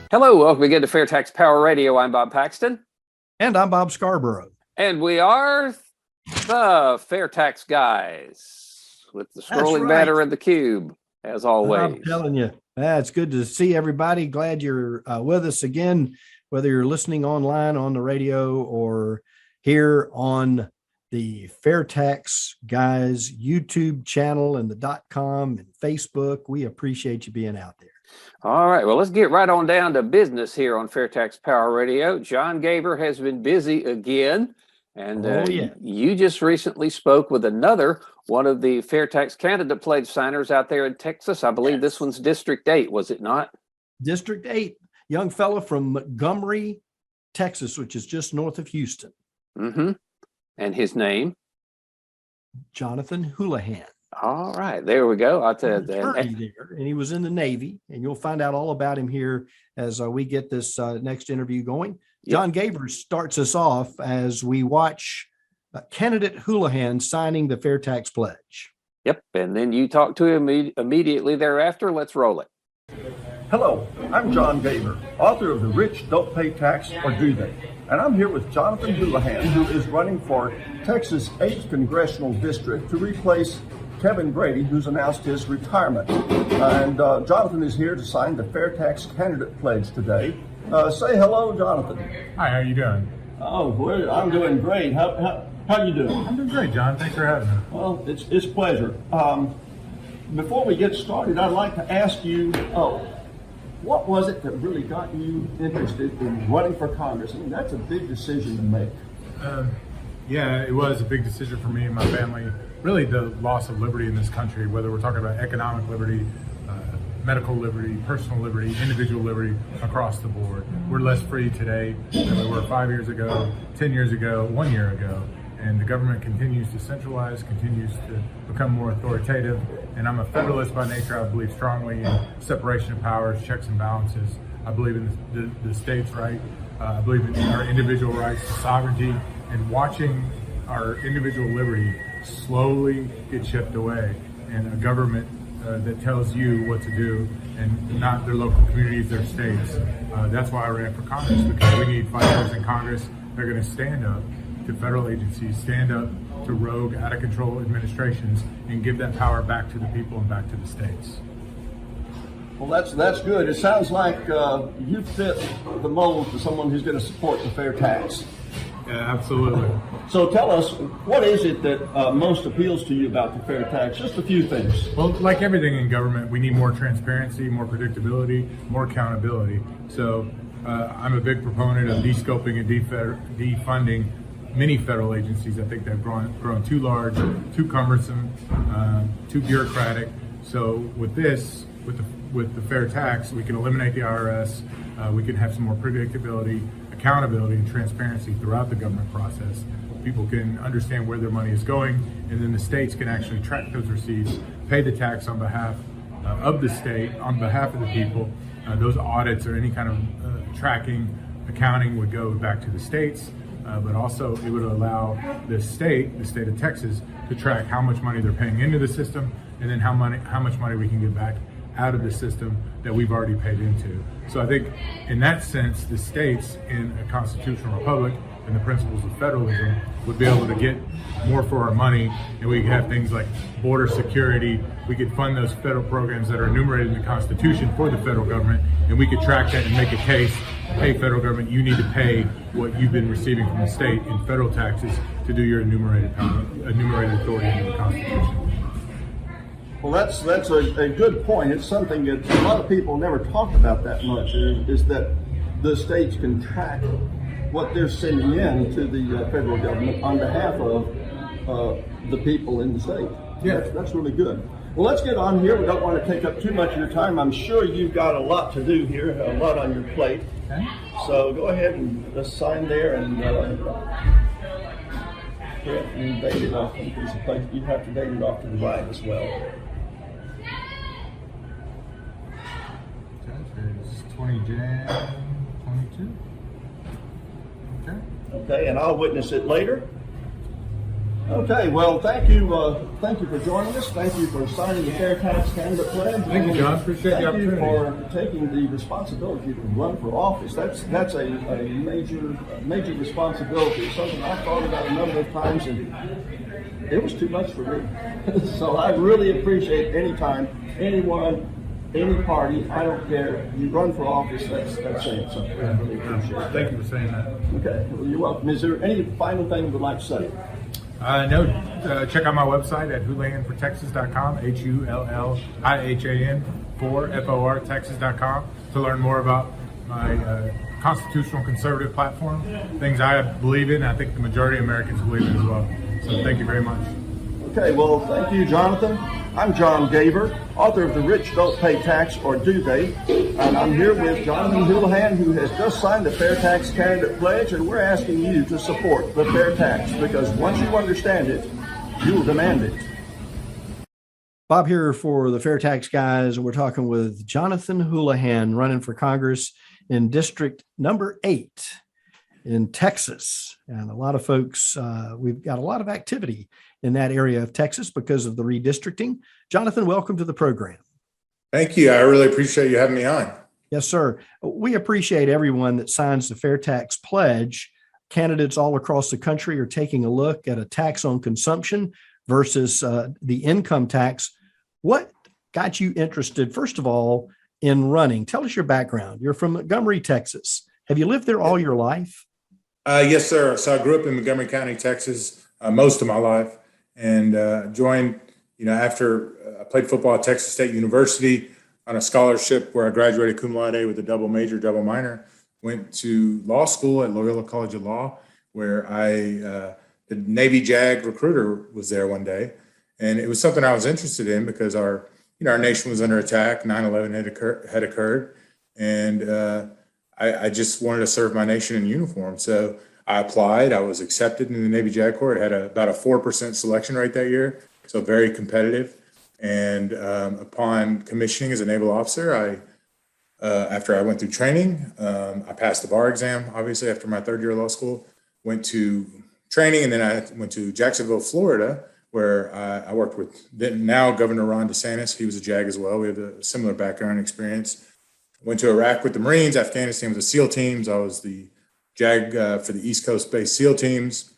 Hello, welcome again to FAIRtax Power Radio. I'm Bob Paxton. And I'm Bob Scarborough. And we are the FAIRtax guys with the scrolling banner and the cube, as always. I'm telling you, it's good to see everybody. Glad you're with us again, whether you're listening online on the radio or here on the FAIRtax Guys YouTube channel and the .com and Facebook. We appreciate you being out there. All right, well, let's get right on down to business here on FAIRtax Power Radio. John Gaber has been busy again, and you just recently spoke with another one of the FAIRtax candidate pledge signers out there in Texas. I believe this one's District 8, was it not? District 8, young fella from Montgomery, Texas, which is just north of Houston. Mm-hmm. And his name? Jonathan Hullihan. All right, there we go. I'll tell you that. And he was in the Navy, and you'll find out all about him here as we get this next interview going. Yep. John Gaber starts us off as we watch candidate Hullihan signing the FAIRtax pledge. Yep, and then you talk to him immediately thereafter. Let's roll it. Hello, I'm John Gaber, author of The Rich Don't Pay Tax, or Do They? And I'm here with Jonathan Hullihan, who is running for Texas 8th Congressional District to replace Kevin Brady, who's announced his retirement. And Jonathan is here to sign the FAIRtax candidate pledge today. Say hello, Jonathan. Hi, how you doing? Oh, well, I'm doing great. How you doing? I'm doing great, John. Thanks for having me. Well, it's a pleasure. Before we get started, I'd like to ask you, what was it that really got you interested in running for Congress? I mean, that's a big decision to make. Yeah, it was a big decision for me and my family. Really, the loss of liberty in this country, whether we're talking about economic liberty, medical liberty, personal liberty, individual liberty across the board. We're less free today than we were 5 years ago, 10 years ago, 1 year ago. And the government continues to centralize, continues to become more authoritative. And I'm a federalist by nature. I believe strongly in separation of powers, checks and balances. I believe in the states' right. I believe in our individual rights to sovereignty, and watching our individual liberty slowly get chipped away, and a government that tells you what to do and not their local communities, their states. That's why I ran for Congress, because we need fighters in Congress that are going to stand up to federal agencies, stand up to rogue, out of control administrations, and give that power back to the people and back to the states. Well, that's good. It sounds like you fit the mold for someone who's going to support the fair tax. Yeah, absolutely. So tell us, what is it that most appeals to you about the fair tax? Just a few things. Well, like everything in government, we need more transparency, more predictability, more accountability. So I'm a big proponent of descoping and defunding many federal agencies. I think they've grown too large, too cumbersome, too bureaucratic. So with this, with the fair tax, we can eliminate the IRS. We can have some more predictability, accountability, and transparency throughout the government process. People can understand where their money is going, and then the states can actually track those receipts, pay the tax on behalf of the state, on behalf of the people. Those audits or any kind of tracking, accounting would go back to the states. But also it would allow the state of Texas, to track how much money they're paying into the system, and then how much money we can get back out of the system that we've already paid into. So I think in that sense, the states in a constitutional republic and the principles of federalism would be able to get more for our money, and we could have things like border security. We could fund those federal programs that are enumerated in the Constitution for the federal government, and we could track that and make a case. Hey, federal government, you need to pay what you've been receiving from the state in federal taxes to do your enumerated authority under the Constitution. Well, that's a good point. It's something that a lot of people never talk about that much, is that the states can track what they're sending in to the federal government on behalf of the people in the state. Yeah. That's really good. Well, let's get on here. We don't want to take up too much of your time. I'm sure you've got a lot to do here, a lot on your plate. Okay. So go ahead and just sign there and date it off. There's a place you have to date it off to the right as well. It's 20 Jan 22. Okay. Okay, and I'll witness it later. Okay, well, thank you for joining us. Thank you for signing the FAIRtax Candidate Pledge. Thank you, John. Appreciate the opportunity. Thank you for taking the responsibility to run for office. That's a major responsibility. Something I've thought about a number of times, and it was too much for me. So I really appreciate any time, anyone, any party, I don't care, you run for office, that's saying something. I really appreciate it. Thank you for saying that. Okay, well, you're welcome. Is there any final thing you would like to say? No, check out my website at hullihanfortexas.com, HULLIHAN for Texas.com to learn more about my constitutional conservative platform, things I believe in. I think the majority of Americans believe in as well. So thank you very much. Okay, well, thank you, Jonathan. I'm John Gaver, author of The Rich Don't Pay Tax, or Do They? And I'm here with Jonathan Hullihan, who has just signed the FAIRtax Candidate Pledge, and we're asking you to support the fair tax, because once you understand it, you will demand it. Bob here for the FAIRtax Guys, and we're talking with Jonathan Hullihan, running for Congress in District number 8 in Texas. And a lot of folks, we've got a lot of activity in that area of Texas because of the redistricting. Jonathan, welcome to the program. Thank you. I really appreciate you having me on. Yes, sir. We appreciate everyone that signs the FAIRtax Pledge. Candidates all across the country are taking a look at a tax on consumption versus the income tax. What got you interested, first of all, in running? Tell us your background. You're from Montgomery, Texas. Have you lived there all your life? Yes, sir. So I grew up in Montgomery County, Texas, most of my life, and joined, after I played football at Texas State University on a scholarship where I graduated cum laude with a double major, double minor. Went to law school at Loyola College of Law, where the Navy JAG recruiter was there one day. And it was something I was interested in because our nation was under attack. 9/11 had occurred. And I just wanted to serve my nation in uniform. So I applied. I was accepted in the Navy JAG Corps. It had about a 4% selection rate that year, so very competitive. And upon commissioning as a naval officer, after I went through training, I passed the bar exam, obviously, after my third year of law school, went to training, and then I went to Jacksonville, Florida, where I worked with now Governor Ron DeSantis. He was a JAG as well. We have a similar background experience. Went to Iraq with the Marines, Afghanistan with the SEAL teams. I was the JAG for the East Coast-based SEAL teams.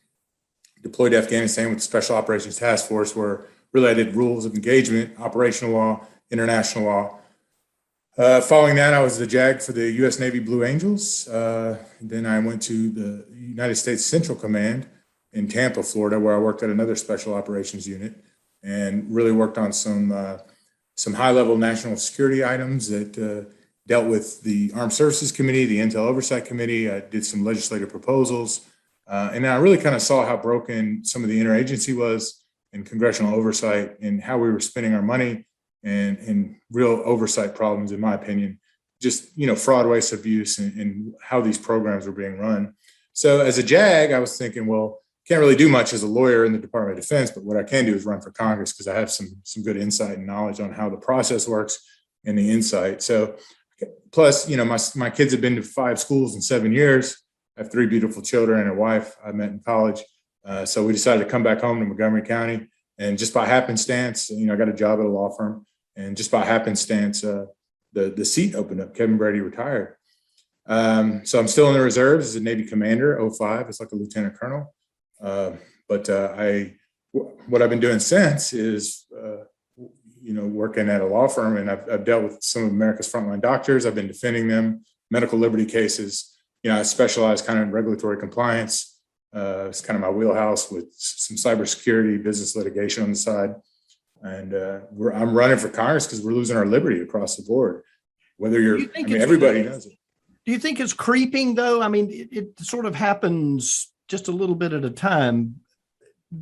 Deployed to Afghanistan with the Special Operations Task Force, where related rules of engagement, operational law, international law. Following that, I was the JAG for the U.S. Navy Blue Angels. Then I went to the United States Central Command in Tampa, Florida, where I worked at another Special Operations unit and really worked on some high-level national security items that dealt with the Armed Services Committee, the Intel Oversight Committee. I did some legislative proposals. And I really kind of saw how broken some of the interagency was in congressional oversight and how we were spending our money and real oversight problems, in my opinion, just, fraud, waste, abuse, and how these programs were being run. So as a JAG, I was thinking, well, can't really do much as a lawyer in the Department of Defense, but what I can do is run for Congress because I have some good insight and knowledge on how the process works and the insight. So plus, my kids have been to 5 schools in 7 years. I have 3 beautiful children and a wife I met in college. So we decided to come back home to Montgomery County. And just by happenstance, I got a job at a law firm. And just by happenstance, the seat opened up. Kevin Brady retired. So I'm still in the reserves as a Navy commander, 05. It's like a lieutenant colonel. But what I've been doing since is, working at a law firm, and I've dealt with some of America's frontline doctors. I've been defending them, medical liberty cases. I specialize kind of in regulatory compliance. It's kind of my wheelhouse with some cybersecurity, business litigation on the side. And I'm running for Congress because we're losing our liberty across the board. Whether everybody knows it. Do you think it's creeping, though? I mean, it sort of happens just a little bit at a time,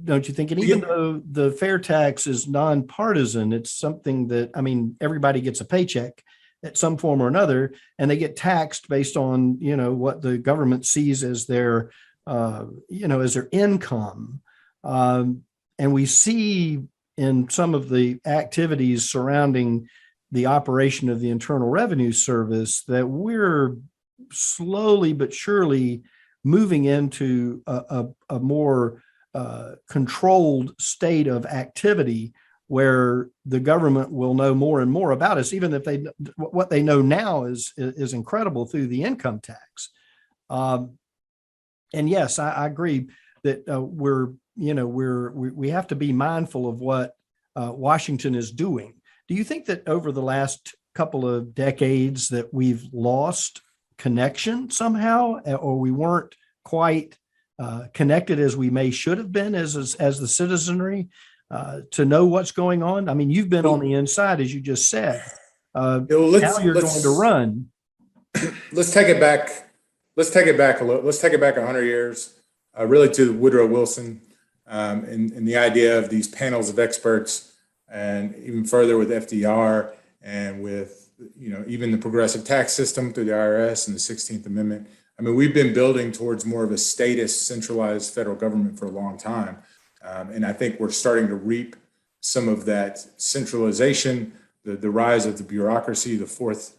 don't you think? And even though the fair tax is nonpartisan, it's something that, everybody gets a paycheck at some form or another, and they get taxed based on, what the government sees as their, as their income. And we see in some of the activities surrounding the operation of the Internal Revenue Service that we're slowly but surely moving into a more controlled state of activity where the government will know more and more about us, even if what they know now is incredible through the income tax. And yes, I agree that we have to be mindful of what Washington is doing. Do you think that over the last couple of decades that we've lost connection somehow, or we weren't quite connected as we should have been as the citizenry to know what's going on? I mean, you've been on the inside, as you just said. Now you're going to run. Let's take it back. Let's take it back a little. Let's take it back 100 years, really to Woodrow Wilson, and the idea of these panels of experts, and even further with FDR, and with even the progressive tax system through the IRS and the 16th Amendment. I mean, we've been building towards more of a statist, centralized federal government for a long time, and I think we're starting to reap some of that centralization, the rise of the bureaucracy, the fourth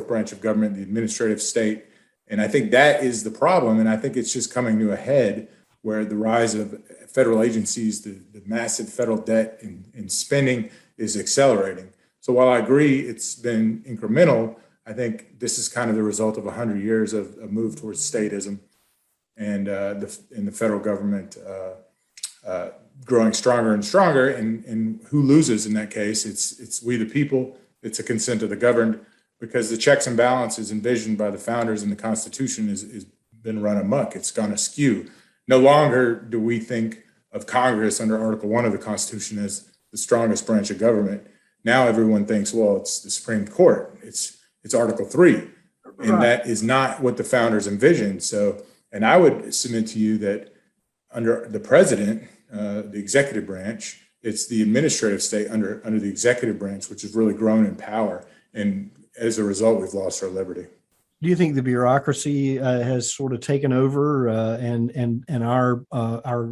branch of government, the administrative state. And I think that is the problem. And I think it's just coming to a head where the rise of federal agencies, the massive federal debt and spending is accelerating. So while I agree it's been incremental, I think this is kind of the result of 100 years of a move towards statism and the federal government growing stronger and stronger. And who loses in that case? It's we the people. It's a consent of the governed, because the checks and balances envisioned by the founders in the Constitution is been run amok. It's gone askew. No longer do we think of Congress under Article 1 of the Constitution as the strongest branch of government. Now everyone thinks, well, it's the Supreme Court. It's Article 3. And that is not what the founders envisioned. So, and I would submit to you that under the president, the executive branch, it's the administrative state under the executive branch, which has really grown in power. And as a result, we've lost our liberty. Do you think the bureaucracy has sort of taken over, and our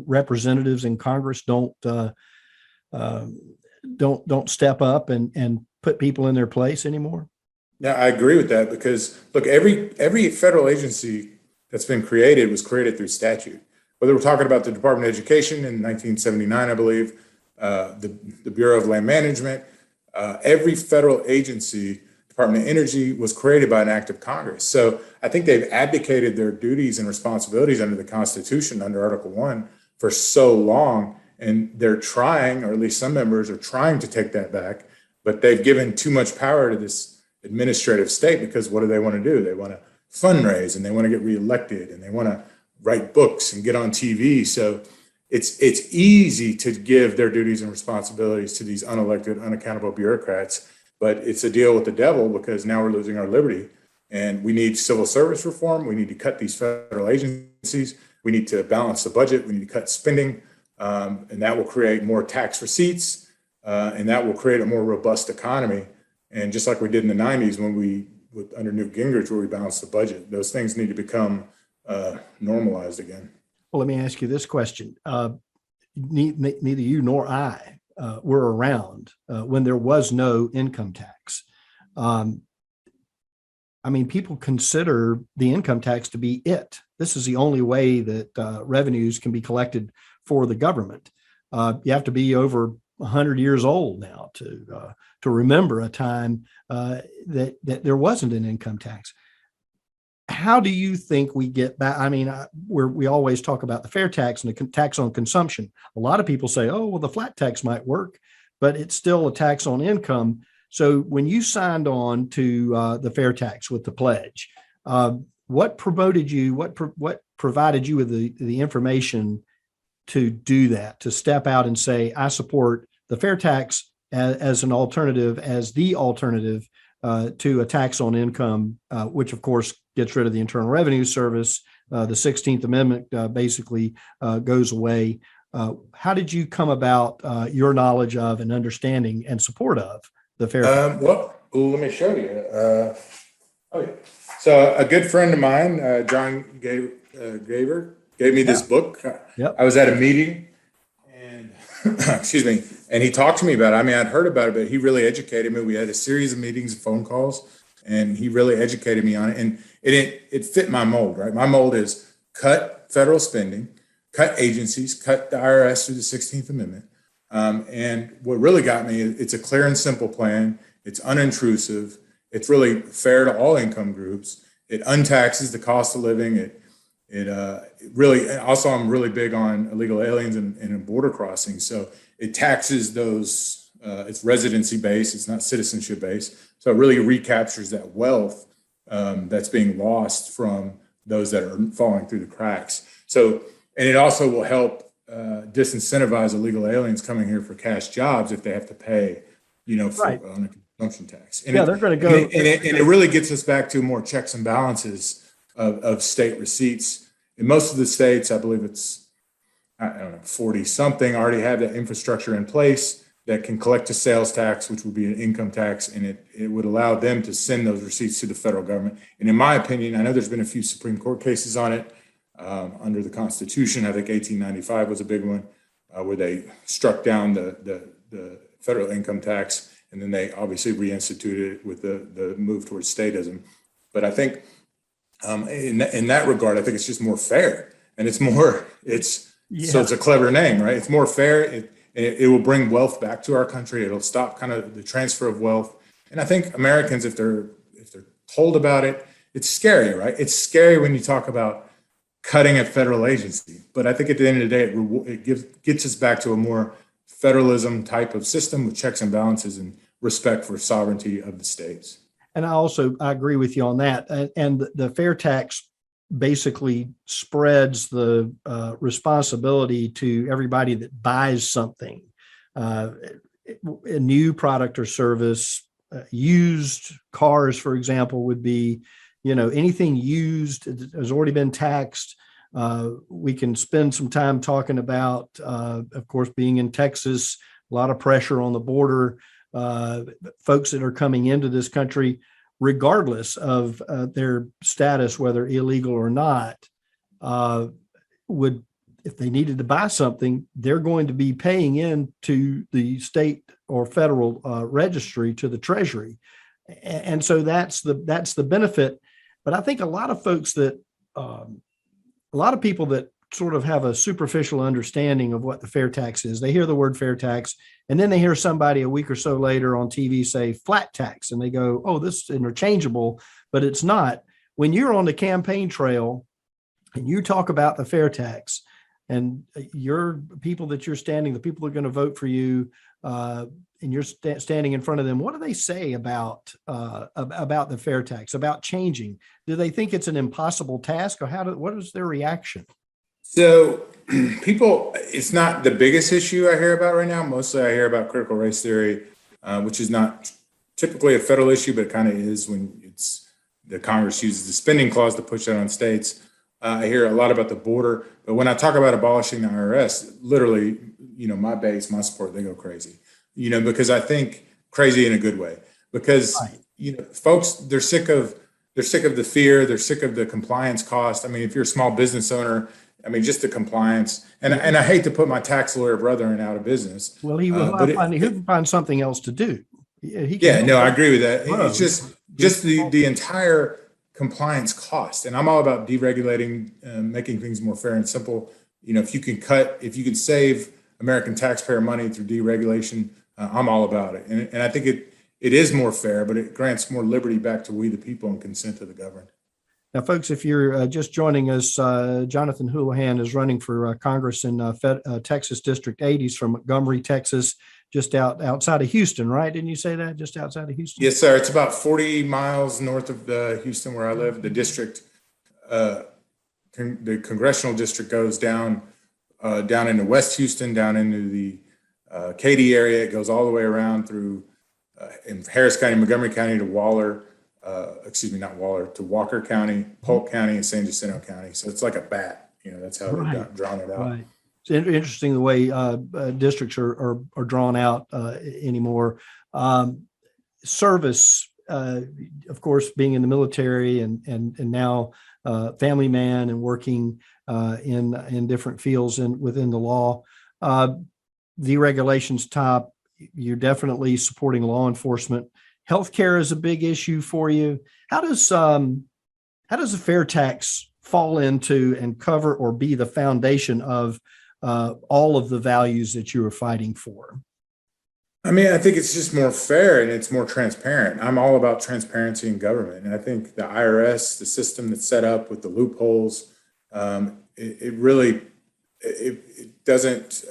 representatives in Congress don't step up and put people in their place anymore? Yeah, I agree with that, because look, every federal agency that's been created was created through statute. Whether we're talking about the Department of Education in 1979, I believe, the Bureau of Land Management, every federal agency, Department of Energy, was created by an act of Congress. So I think they've abdicated their duties and responsibilities under the Constitution, under Article 1, for so long. And they're trying, or at least some members are trying to take that back, but they've given too much power to this administrative state, because what do they want to do? They want to fundraise, and they want to get reelected, and they want to write books and get on TV. So it's easy to give their duties and responsibilities to these unelected, unaccountable bureaucrats, but it's a deal with the devil, because now we're losing our liberty. And we need civil service reform. We need to cut these federal agencies. We need to balance the budget. We need to cut spending, and that will create more tax receipts, and that will create a more robust economy. And just like we did in the 90s when under Newt Gingrich, where we balanced the budget, those things need to become normalized again. Well, let me ask you this question. Neither you nor I were around when there was no income tax. I mean, people consider the income tax to be it. This is the only way that revenues can be collected for the government. You have to be over 100 years old now to remember a time that there wasn't an income tax. How do you think we get back? I mean, we always talk about the fair tax and the tax on consumption. A lot of people say, oh, well, the flat tax might work, but it's still a tax on income. So when you signed on to the fair tax with the pledge, what promoted you? What provided you with the information to do that, to step out and say, I support the fair tax as an alternative, as the alternative to a tax on income, which of course gets rid of the Internal Revenue Service. The 16th Amendment basically goes away. How did you come about your knowledge of and understanding and support of the fair tax? Well, let me show you. So a good friend of mine, John Gaver, gave me this book. Yep. I was at a meeting, and excuse me, and he talked to me about it. I mean, I'd heard about it, but he really educated me. We had a series of meetings and phone calls, and he really educated me on it. And it fit my mold, right? My mold is cut federal spending, cut agencies, cut the IRS through the 16th Amendment. And what really got me, it's a clear and simple plan. It's unintrusive. It's really fair to all income groups. It untaxes the cost of living. It really, also I'm really big on illegal aliens and border crossings. So it taxes those, it's residency based, it's not citizenship based. So it really recaptures that wealth that's being lost from those that are falling through the cracks. So, and it also will help disincentivize illegal aliens coming here for cash jobs if they have to pay, on a consumption tax. And they're going to go. And it really gets us back to more checks and balances of state receipts. In most of the states, I believe it's, 40 something already have that infrastructure in place that can collect a sales tax, which would be an income tax, and it would allow them to send those receipts to the federal government. And in my opinion, I know there's been a few Supreme Court cases on it under the Constitution. I think 1895 was a big one where they struck down the federal income tax, and then they obviously reinstituted it with the move towards statism. But I think in that regard, I think it's just more fair, and so it's a clever name, right? It's more fair. It will bring wealth back to our country. It'll stop kind of the transfer of wealth. And I think Americans, if they're told about it, it's scary, right? It's scary when you talk about cutting a federal agency. But I think at the end of the day, it gets us back to a more federalism type of system with checks and balances and respect for sovereignty of the states. And I agree with you on that. And the fair tax basically spreads the responsibility to everybody that buys something, a new product or service. Used cars, for example, would be, anything used has already been taxed. We can spend some time talking about, of course, being in Texas, a lot of pressure on the border. Folks that are coming into this country, regardless of their status, whether illegal or not, would, if they needed to buy something, they're going to be paying into the state or federal registry to the Treasury. And so that's the benefit. But I think a lot of folks a lot of people that sort of have a superficial understanding of what the fair tax is, they hear the word fair tax, and then they hear somebody a week or so later on TV say flat tax, and they go, oh, this is interchangeable, but it's not. When you're on the campaign trail and you talk about the fair tax, and your people that you're standing, the people that are going to vote for you, and you're standing in front of them, what do they say about the fair tax, about changing? Do they think it's an impossible task, or what is their reaction? So it's not the biggest issue I hear about right now. Mostly I hear about critical race theory, which is not typically a federal issue, but it kind of is when the Congress uses the spending clause to push that on states. I hear a lot about the border, but when I talk about abolishing the IRS, literally, my base, my support, they go crazy, because I think crazy in a good way, because, folks, they're sick of the fear. They're sick of the compliance cost. I mean, if you're a small business owner, just the compliance, and I hate to put my tax lawyer brother out of business. Well, he'll find something else to do. I agree with that. It's just the entire compliance cost, and I'm all about deregulating, making things more fair and simple. If you can save American taxpayer money through deregulation, I'm all about it. And I think it is more fair, but it grants more liberty back to we the people and consent to the governed. Now, folks, if you're just joining us, Jonathan Hullihan is running for Congress in Texas District 8. He's from Montgomery, Texas, just outside of Houston, right? Didn't you say that? Just outside of Houston? Yes, sir. It's about 40 miles north of Houston, where I live. The district, the congressional district, goes down into West Houston, down into the Katy area. It goes all the way around through in Harris County, Montgomery County to to Walker County, Polk County, and San Jacinto County. So it's like a bat. That's how they've drawn it out. Right. It's interesting the way districts are drawn out anymore. Service, of course, being in the military and now family man and working in different fields within the law. Deregulation's top. You're definitely supporting law enforcement. Healthcare is a big issue for you. How does a fair tax fall into and cover or be the foundation of all of the values that you are fighting for? I mean, I think it's just more fair and it's more transparent. I'm all about transparency in government. And I think the IRS, the system that's set up with the loopholes, it doesn't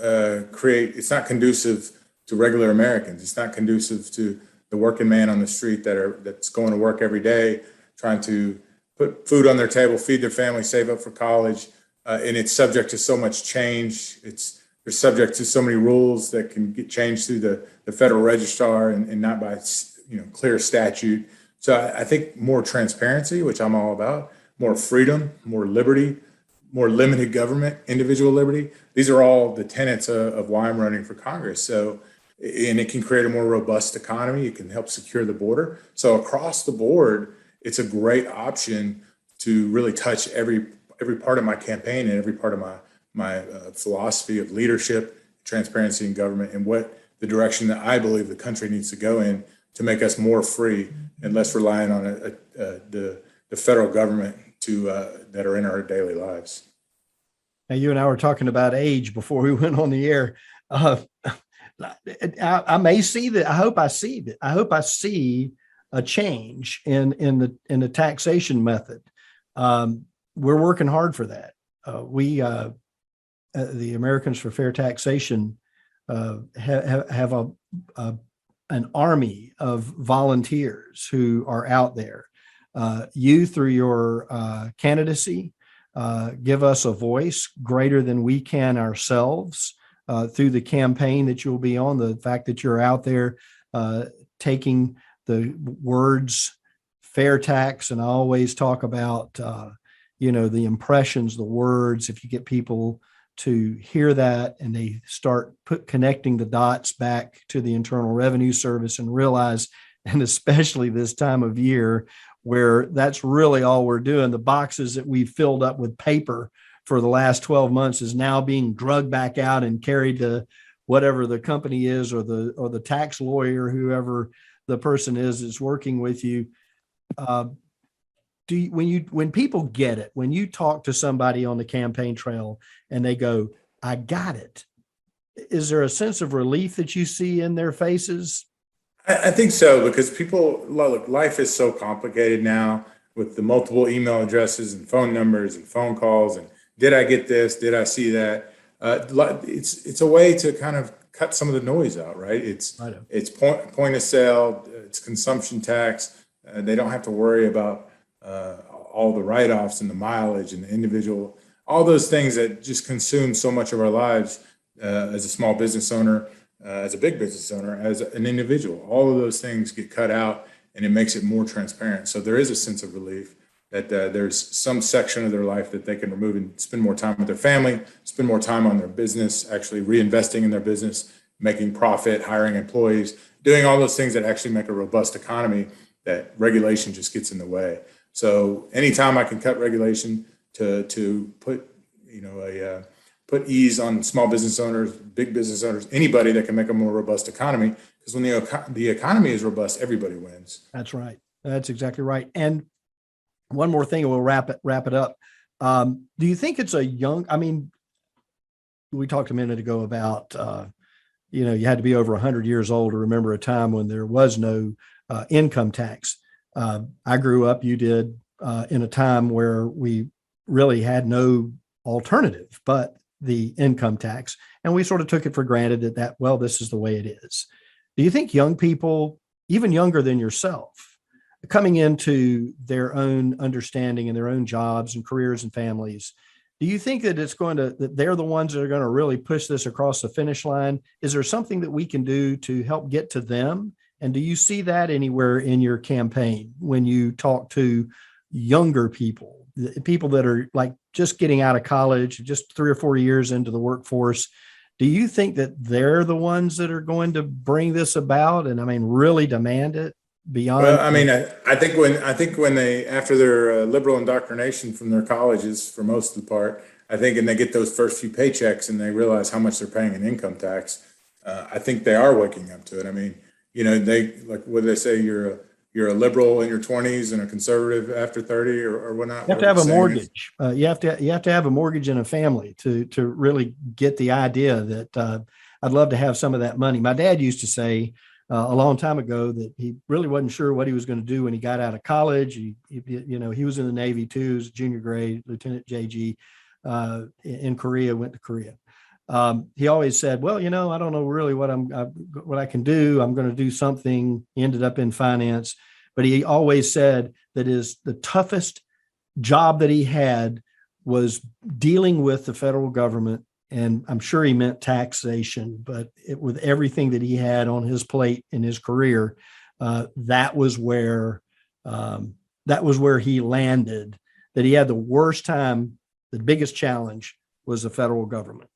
create, it's not conducive to regular Americans. It's not conducive to the working man on the street that's going to work every day, trying to put food on their table, feed their family, save up for college. And it's subject to so much change. They're subject to so many rules that can get changed through the federal registrar and not by clear statute. So I think more transparency, which I'm all about, more freedom, more liberty, more limited government, individual liberty. These are all the tenets of why I'm running for Congress. So, and it can create a more robust economy. It can help secure the border. So across the board, it's a great option to really touch every part of my campaign and every part of my philosophy of leadership, transparency in government, and what the direction that I believe the country needs to go in to make us more free and less reliant on the federal government that are in our daily lives. Now, you and I were talking about age before we went on the air. I may see that. I hope I see that. I hope I see a change in the taxation method. We're working hard for that. The Americans for Fair Taxation have an army of volunteers who are out there. You, through your candidacy, give us a voice greater than we can ourselves through the campaign that you'll be on, the fact that you're out there taking the words fair tax. And I always talk about, the impressions, the words, if you get people to hear that and they start connecting the dots back to the Internal Revenue Service and realize, and especially this time of year where that's really all we're doing, the boxes that we've filled up with paper for the last 12 months is now being drugged back out and carried to whatever the company is or the tax lawyer, whoever the person is working with you. When people get it, when you talk to somebody on the campaign trail and they go, I got it, is there a sense of relief that you see in their faces? I think so, because people, look, life is so complicated now with the multiple email addresses and phone numbers and phone calls. And did I get this? Did I see that? It's a way to kind of cut some of the noise out, right? It's point of sale, it's consumption tax. They don't have to worry about all the write-offs and the mileage and the individual, all those things that just consume so much of our lives as a small business owner, as a big business owner, as an individual. All of those things get cut out and it makes it more transparent. So there is a sense of relief that there's some section of their life that they can remove and spend more time with their family, spend more time on their business, actually reinvesting in their business, making profit, hiring employees, doing all those things that actually make a robust economy that regulation just gets in the way. So anytime I can cut regulation to put, put ease on small business owners, big business owners, anybody that can make a more robust economy, because when the economy is robust, everybody wins. That's right. That's exactly right. And one more thing, and we'll wrap it up. Do you think it's we talked a minute ago about, you had to be over 100 years old to remember a time when there was no income tax. I grew up, you did, in a time where we really had no alternative but the income tax. And we sort of took it for granted that, this is the way it is. Do you think young people, even younger than yourself, coming into their own understanding and their own jobs and careers and families, do you think that that they're the ones that are going to really push this across the finish line? Is there something that we can do to help get to them? And do you see that anywhere in your campaign when you talk to younger people, people that are like just getting out of college, just 3 or 4 years into the workforce? Do you think that they're the ones that are going to bring this about and really demand it beyond? Well, I think when they, after their liberal indoctrination from their colleges, for most of the part, and they get those first few paychecks and they realize how much they're paying in income tax, I think they are waking up to it. They, like, what do they say? You're you're a liberal in your 20s and a conservative after 30 or whatnot. You have to have a mortgage. You have to have a mortgage and a family to really get the idea that I'd love to have some of that money. My dad used to say a long time ago that he really wasn't sure what he was going to do when he got out of college. He was in the Navy too, he was junior grade, Lieutenant JG in Korea, went to Korea. He always said, well, I don't know really what I can do. I'm going to do something. He ended up in finance, but he always said that the toughest job that he had was dealing with the federal government. And I'm sure he meant taxation, but with everything that he had on his plate in his career, that was where he landed, that he had the worst time. The biggest challenge was the federal government.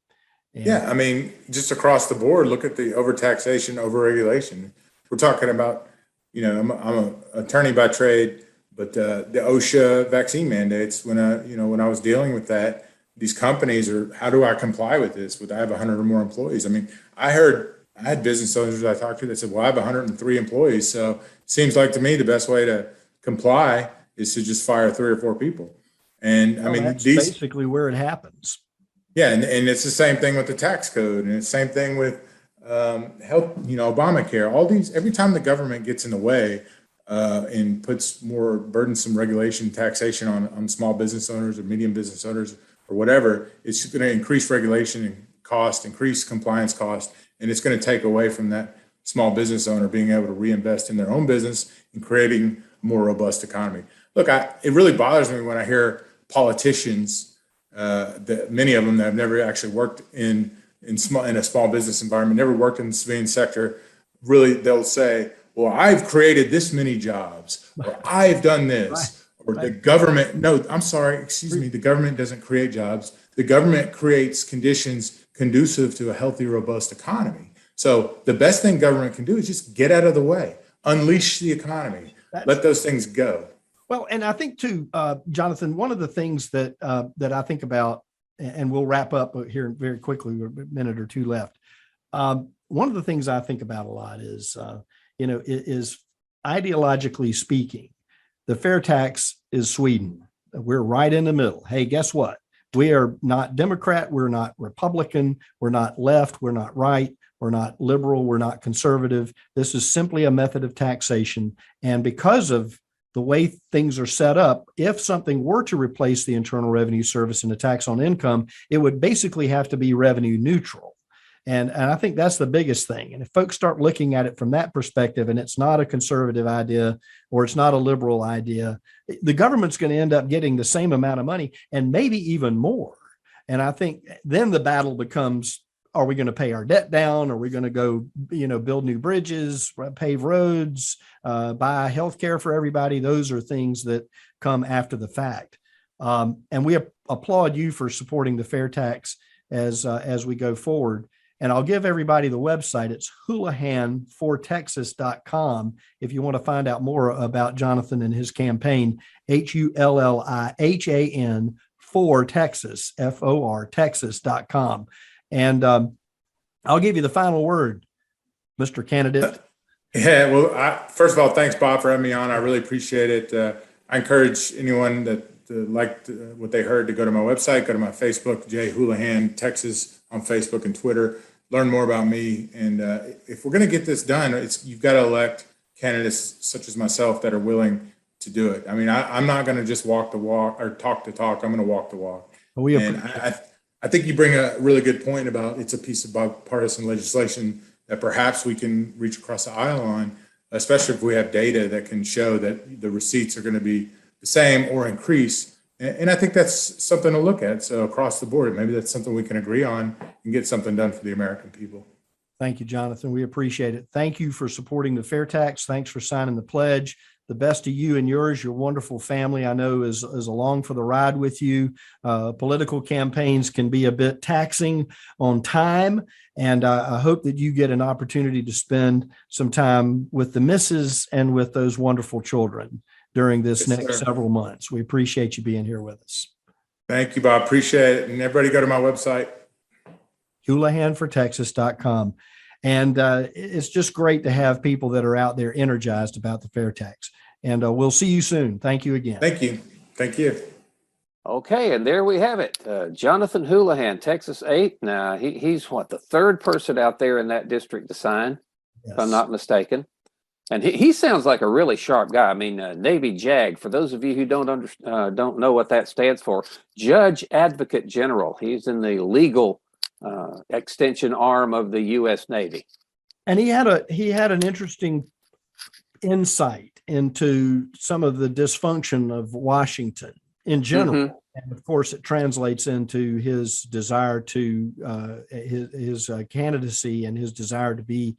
Yeah, I mean, just across the board, look at the overtaxation, overregulation. We're talking about, I'm an attorney by trade, but the OSHA vaccine mandates, when I was dealing with that, these companies how do I comply with this? Would I have 100 or more employees? I mean, I had business owners I talked to that said, well, I have 103 employees. So it seems like to me, the best way to comply is to just fire 3 or 4 people. And that's basically where it happens. Yeah, and it's the same thing with the tax code, and it's the same thing with health, Obamacare. All these, every time the government gets in the way and puts more burdensome regulation, taxation on small business owners or medium business owners or whatever, it's going to increase regulation and cost, increase compliance cost, and it's going to take away from that small business owner being able to reinvest in their own business and creating a more robust economy. Look, it really bothers me when I hear politicians, that many of them that have never actually worked in a small business environment, never worked in the civilian sector, really they'll say, well, I've created this many jobs, or I've done this, or the government. No, I'm sorry, excuse me. The government doesn't create jobs. The government creates conditions conducive to a healthy, robust economy. So the best thing government can do is just get out of the way, unleash the economy, let those things go. Well, and I think too, Jonathan, one of the things that I think about, and we'll wrap up here very quickly, we're a minute or two left. One of the things I think about a lot is, is ideologically speaking, the fair tax is Sweden. We're right in the middle. Hey, guess what? We are not Democrat. We're not Republican. We're not left. We're not right. We're not liberal. We're not conservative. This is simply a method of taxation. And because of the way things are set up, if something were to replace the Internal Revenue Service and the tax on income, it would basically have to be revenue neutral. And I think that's the biggest thing. And if folks start looking at it from that perspective, and it's not a conservative idea or it's not a liberal idea, the government's going to end up getting the same amount of money and maybe even more. And I think then the battle becomes, are we going to pay our debt down? Are we going to go, build new bridges, pave roads, buy healthcare for everybody? Those are things that come after the fact. And we applaud you for supporting the fair tax as we go forward. And I'll give everybody the website. It's Hullihan4Texas.com if you want to find out more about Jonathan and his campaign, Hullihan for Texas, FOR Texas.com. And I'll give you the final word, Mr. Candidate. Yeah, well, first of all, thanks, Bob, for having me on. I really appreciate it. I encourage anyone that liked what they heard to go to my website, go to my Facebook, J. Hullihan, Texas, on Facebook and Twitter. Learn more about me. And if we're going to get this done, you've got to elect candidates such as myself that are willing to do it. I mean, I'm not going to just walk the walk or talk the talk. I'm going to walk the walk. I think you bring a really good point about it's a piece of bipartisan legislation that perhaps we can reach across the aisle on, especially if we have data that can show that the receipts are going to be the same or increase. And I think that's something to look at. So across the board, maybe that's something we can agree on and get something done for the American people. Thank you, Jonathan. We appreciate it. Thank you for supporting the fair tax. Thanks for signing the pledge. The best to you and yours. Your wonderful family, I know, is along for the ride with you. Political campaigns can be a bit taxing on time, and I hope that you get an opportunity to spend some time with the missus and with those wonderful children during this next several months. We appreciate you being here with us. Thank you, Bob. Appreciate it. And everybody go to my website. Hullihan4Texas.com. And it's just great to have people that are out there energized about the fair tax. And we'll see you soon. Thank you again. Thank you. Thank you. Okay, and there we have it. Jonathan Hullihan, Texas 8. Now, he's what, the third person out there in that district to sign, if I'm not mistaken. And he sounds like a really sharp guy. I mean, Navy JAG, for those of you who don't know what that stands for, Judge Advocate General. He's in the legal extension arm of the U.S. Navy. And he had an interesting insight into some of the dysfunction of Washington in general. Mm-hmm. And of course, it translates into his desire to his candidacy, and his desire to be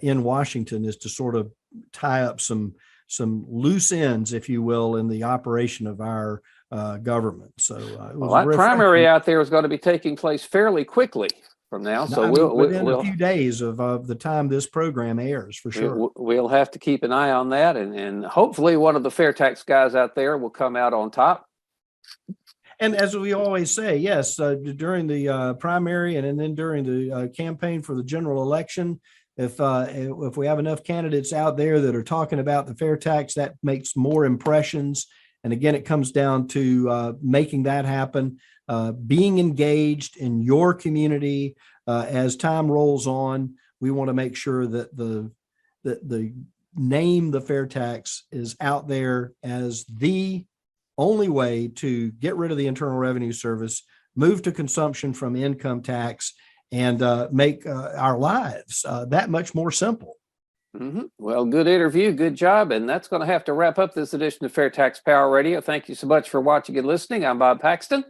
in Washington is to sort of tie up some loose ends, if you will, in the operation of our government. So that primary out there is going to be taking place fairly quickly from now. So within a few days of the time this program airs, for sure. We'll have to keep an eye on that, and hopefully one of the FAIRtax guys out there will come out on top. And as we always say, yes, during the primary and then during the campaign for the general election, if we have enough candidates out there that are talking about the fair tax, that makes more impressions. And again, it comes down to making that happen, being engaged in your community as time rolls on. We want to make sure that the name, the fair tax, is out there as the only way to get rid of the Internal Revenue Service, move to consumption from income tax, and make our lives that much more simple. Mm-hmm. Well, good interview. Good job. And that's going to have to wrap up this edition of FAIRtax Power Radio. Thank you so much for watching and listening. I'm Bob Paxton.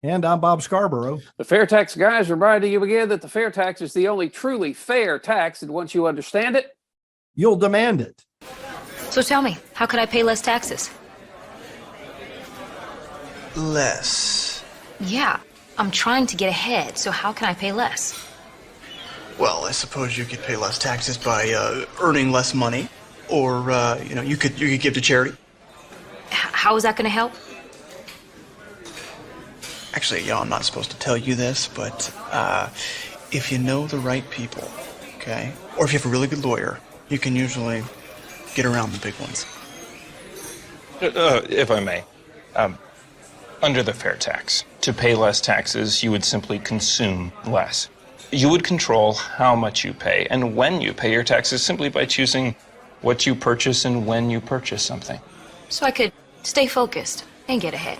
And I'm Bob Scarborough. The FAIRtax guys reminding you again that the fair tax is the only truly fair tax. And once you understand it, you'll demand it. So tell me, how could I pay less taxes? Less. Yeah, I'm trying to get ahead, so how can I pay less? Well, I suppose you could pay less taxes by earning less money, or you could give to charity. How is that going to help? Actually, I'm not supposed to tell you this, but if you know the right people, okay, or if you have a really good lawyer, you can usually get around the big ones. If I may. Under the fair tax, to pay less taxes, you would simply consume less. You would control how much you pay and when you pay your taxes simply by choosing what you purchase and when you purchase something. So I could stay focused and get ahead.